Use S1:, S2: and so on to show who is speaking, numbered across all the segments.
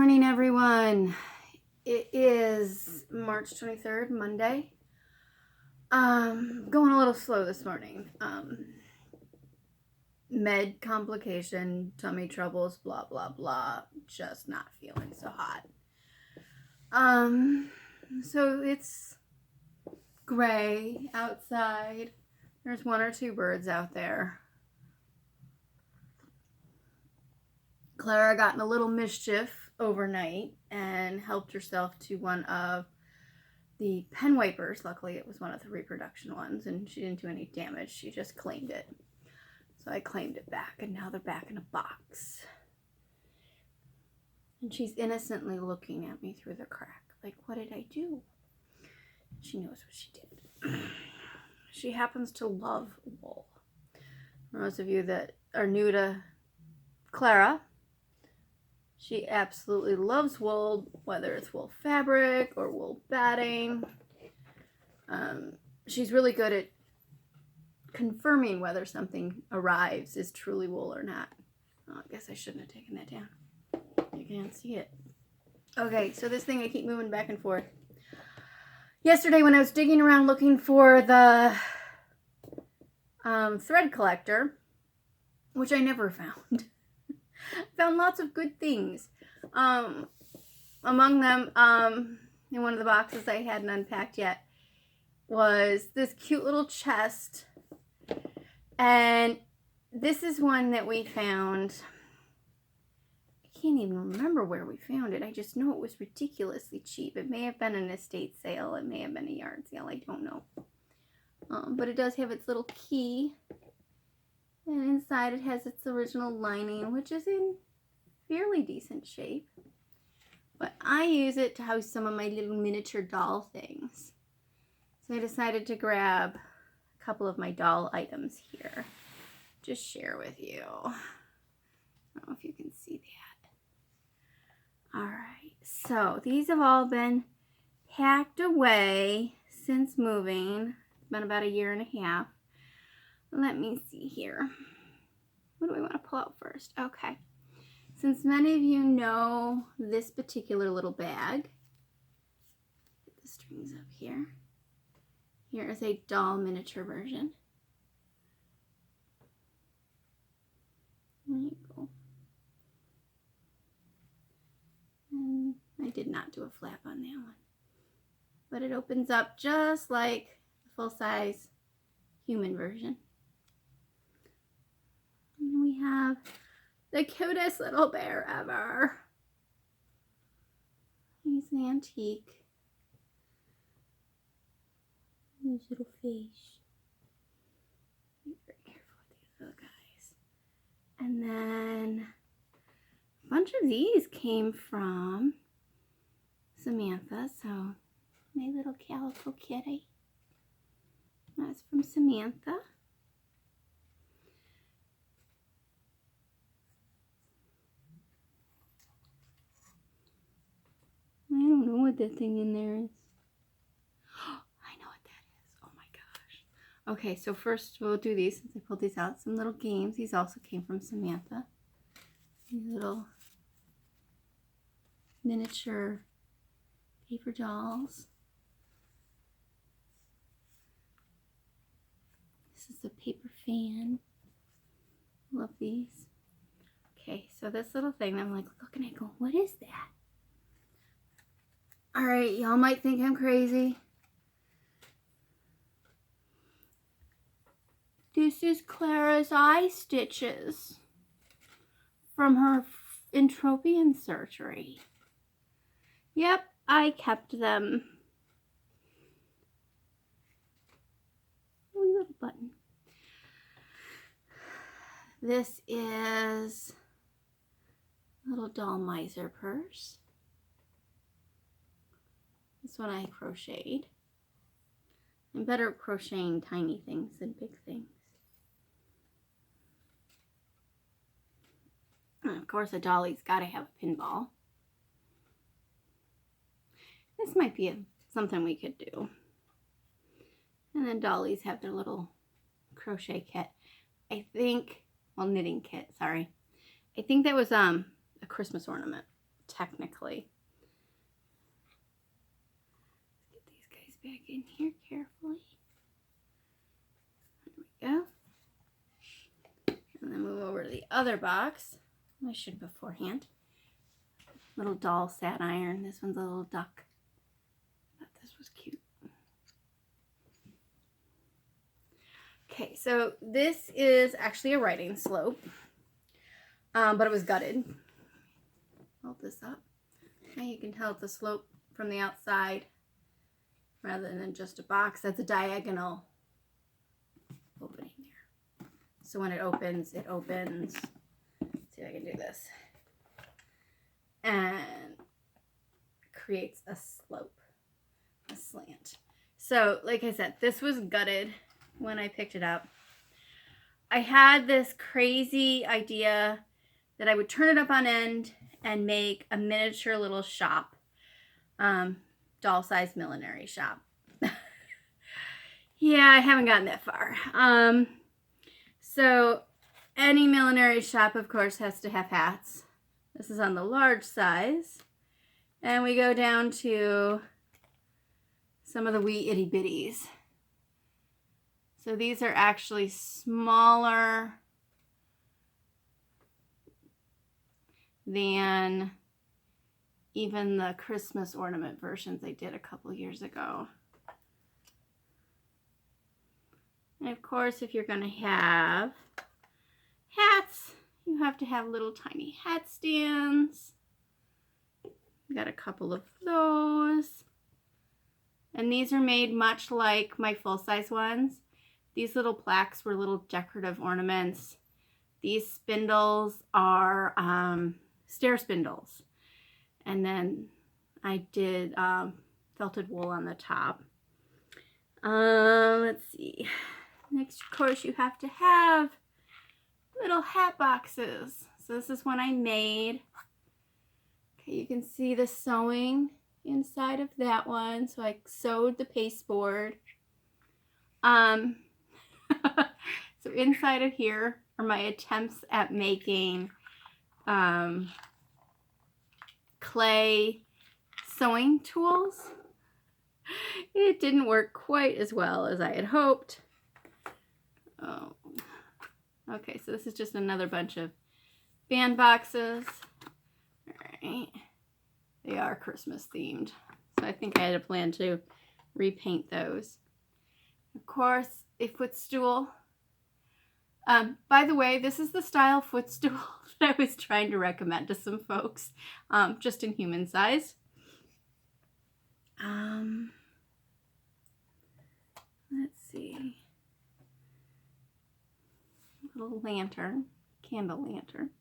S1: morning, everyone. It is March 23rd, Monday. Going a little slow this morning. Med complication, tummy troubles, blah, blah, blah. Just not feeling so hot. So it's gray outside. There's one or two birds out there. Clara got in a little mischief overnight and helped herself to one of the pen wipers. Luckily, it was one of the reproduction ones, and she didn't do any damage. She just claimed it. So I claimed it back, and now they're back in a box. And she's innocently looking at me through the crack, like, what did I do? She knows what she did. She happens to love wool. For those of you that are new to Clara, she absolutely loves wool, whether it's wool fabric or wool batting. She's really good at confirming whether something arrives is truly wool or not. Oh, I guess I shouldn't have taken that down. You can't see it. Okay, so this thing, I keep moving back and forth. Yesterday when I was digging around looking for the thread collector, which I never found. Found lots of good things. Among them, in one of the boxes I hadn't unpacked yet, was this cute little chest. And this is one that we found. I can't even remember where we found it. I just know it was ridiculously cheap. It may have been an estate sale. It may have been a yard sale. I don't know. But it does have its little key. And inside it has its original lining, which is in fairly decent shape. But I use it to house some of my little miniature doll things. So I decided to grab a couple of my doll items here. Just share with you. I don't know if you can see that. Alright, so these have all been packed away since moving. It's been about a year and a half. Let me see here. What do we want to pull out first? Okay. Since many of you know this particular little bag, put the strings up here. Here is a doll miniature version. There you go. And I did not do a flap on that one. But it opens up just like the full-size human version. And we have the cutest little bear ever. He's an antique. His little face. Be very careful with these little guys. And then a bunch of these came from Samantha. So my little calico kitty. That's from Samantha. I don't know what that thing in there is. I know what that is. Oh my gosh. Okay, so first we'll do these since I pulled these out. Some little games. These also came from Samantha. These little miniature paper dolls. This is a paper fan. Love these. Okay, so this little thing, I'm like looking at it going, what is that? Alright, y'all might think I'm crazy. This is Clara's eye stitches from her entropion surgery. Yep, I kept them. Wee little button. This is a little doll miser purse. This one I crocheted. I'm better at crocheting tiny things than big things. And of course, a dolly's got to have a pinball. This might be something we could do. And then dollies have their little crochet kit. I think, well, knitting kit, sorry. I think that was a Christmas ornament. technically. Let's get these guys back in here carefully. There we go. And then move over to the other box. I should beforehand. Little doll sat iron. This one's a little duck. I thought this was cute. Okay, so this is actually a writing slope, but it was gutted. Hold this up. Now you can tell it's a slope from the outside rather than just a box. That's a diagonal opening there. So when it opens, it opens. Let's see if I can do this. And creates a slope, a slant. So like I said, this was gutted when I picked it up. I had this crazy idea that I would turn it up on end and make a miniature little shop, doll-sized millinery shop. Yeah, I haven't gotten that far. So any millinery shop, of course, has to have hats. This is on the large size. And we go down to some of the wee itty bitties. So these are actually smaller than even the Christmas ornament versions they did a couple years ago. And of course, if you're going to have hats, you have to have little tiny hat stands. Got a couple of those. And these are made much like my full-size ones. These little plaques were little decorative ornaments. These spindles are stair spindles. And then I did felted wool on the top. Let's see. Next, of course, you have to have little hat boxes. So this is one I made. Okay, you can see the sewing inside of that one. So I sewed the pasteboard. So inside of here are my attempts at making clay sewing tools. It didn't work quite as well as I had hoped. Oh, okay, so this is just another bunch of band boxes. All right, they are Christmas themed, so I think I had a plan to repaint those. Of course, a footstool. By the way, this is the style footstool that I was trying to recommend to some folks, just in human size. Let's see. Little lantern, candle lantern.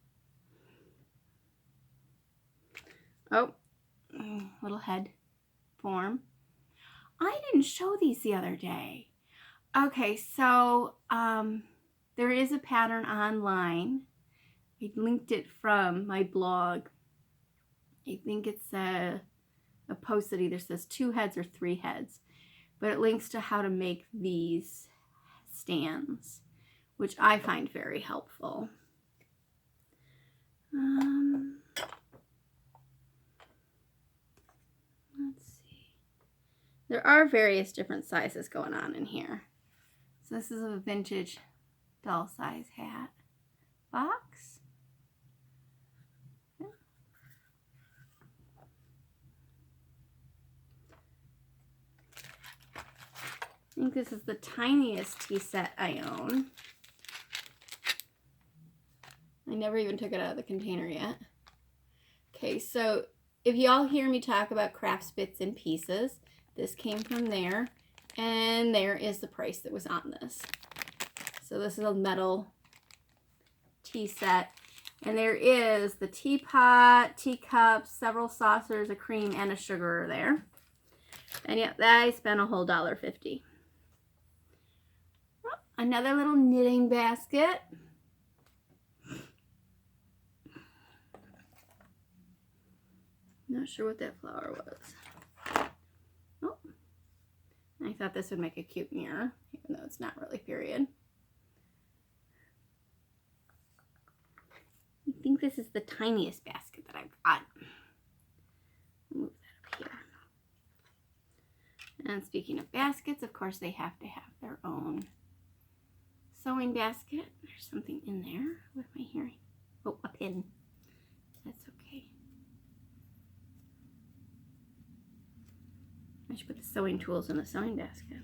S1: Oh, little head form. I didn't show these the other day. Okay, so there is a pattern online. I linked it from my blog. I think it's a post that either says 2 heads or 3 heads, but it links to how to make these stands, which I find very helpful. Let's see. There are various different sizes going on in here. So this is a vintage doll size hat box. I think this is the tiniest tea set I own. I never even took it out of the container yet. Okay, so if y'all hear me talk about Crafts Bits and Pieces, this came from there, and there is the price that was on this. So this is a metal tea set, and there is the teapot, teacups, several saucers, a cream, and a sugar there. And yeah, I spent a whole $1.50. Oh, another little knitting basket. Not sure what that flower was. Oh, I thought this would make a cute mirror, even though it's not really period. I think this is the tiniest basket that I've got. And speaking of baskets, of course, they have to have their own sewing basket. There's something in there. What am I hearing? Oh, a pin. That's okay. I should put the sewing tools in the sewing basket.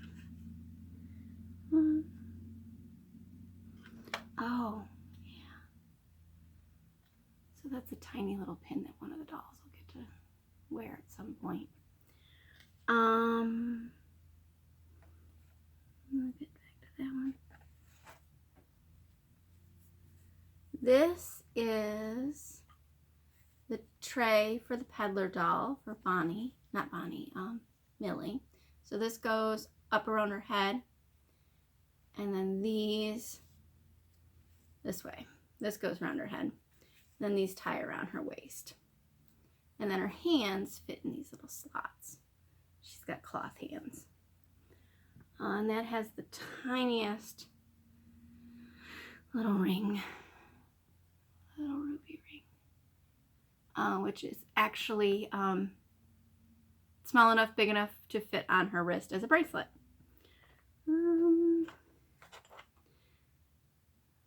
S1: Oh, yeah. So that's a tiny little pin that one of the dolls will get to wear at some point. I'll get back to that one. This is the tray for the peddler doll for Bonnie, not Bonnie, Millie. So this goes up around her head, and then these this way. This goes around her head. Then these tie around her waist. And then her hands fit in these little slots. She's got cloth hands. And that has the tiniest little ring. Little ruby ring. Which is actually small enough, big enough to fit on her wrist as a bracelet.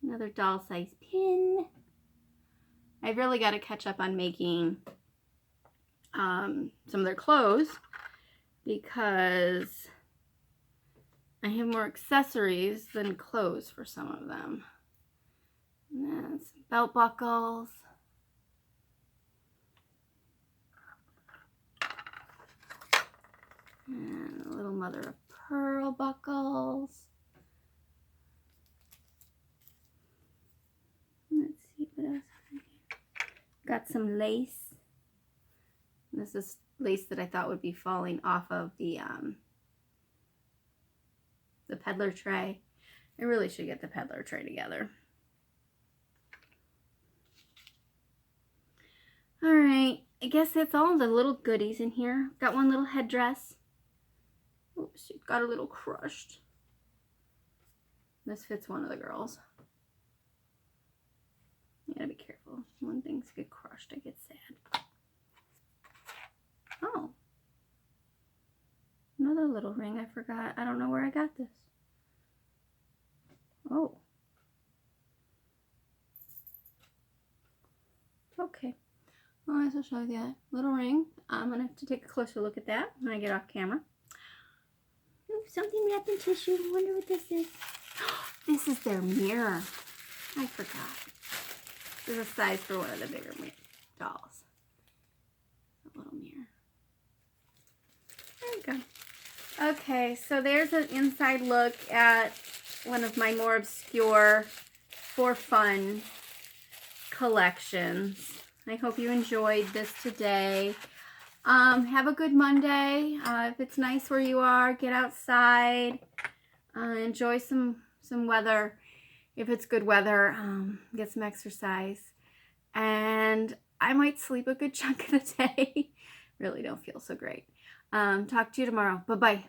S1: Another doll size pin. I've really got to catch up on making some of their clothes because I have more accessories than clothes for some of them. And then some belt buckles. And a little mother of pearl buckles. Let's see what else I have here. Got some lace. This is lace that I thought would be falling off of the peddler tray. I really should get the peddler tray together. All right, I guess that's all the little goodies in here. Got one little headdress. Oops, she got a little crushed. This fits one of the girls. You gotta be careful. When things get crushed, I get sad. Oh. Another little ring I forgot. I don't know where I got this. Oh. Okay. Well, I will show you that little ring. I'm going to have to take a closer look at that when I get off camera. Ooh, something wrapped in tissue. I wonder what this is. This is their mirror. I forgot. This is a size for one of the bigger dolls. A little mirror. There we go. Okay, so there's an inside look at one of my more obscure for fun collections. I hope you enjoyed this today. Have a good Monday. If it's nice where you are, get outside. Enjoy some weather. If it's good weather, get some exercise. And I might sleep a good chunk of the day. Really don't feel so great. Talk to you tomorrow. Bye-bye.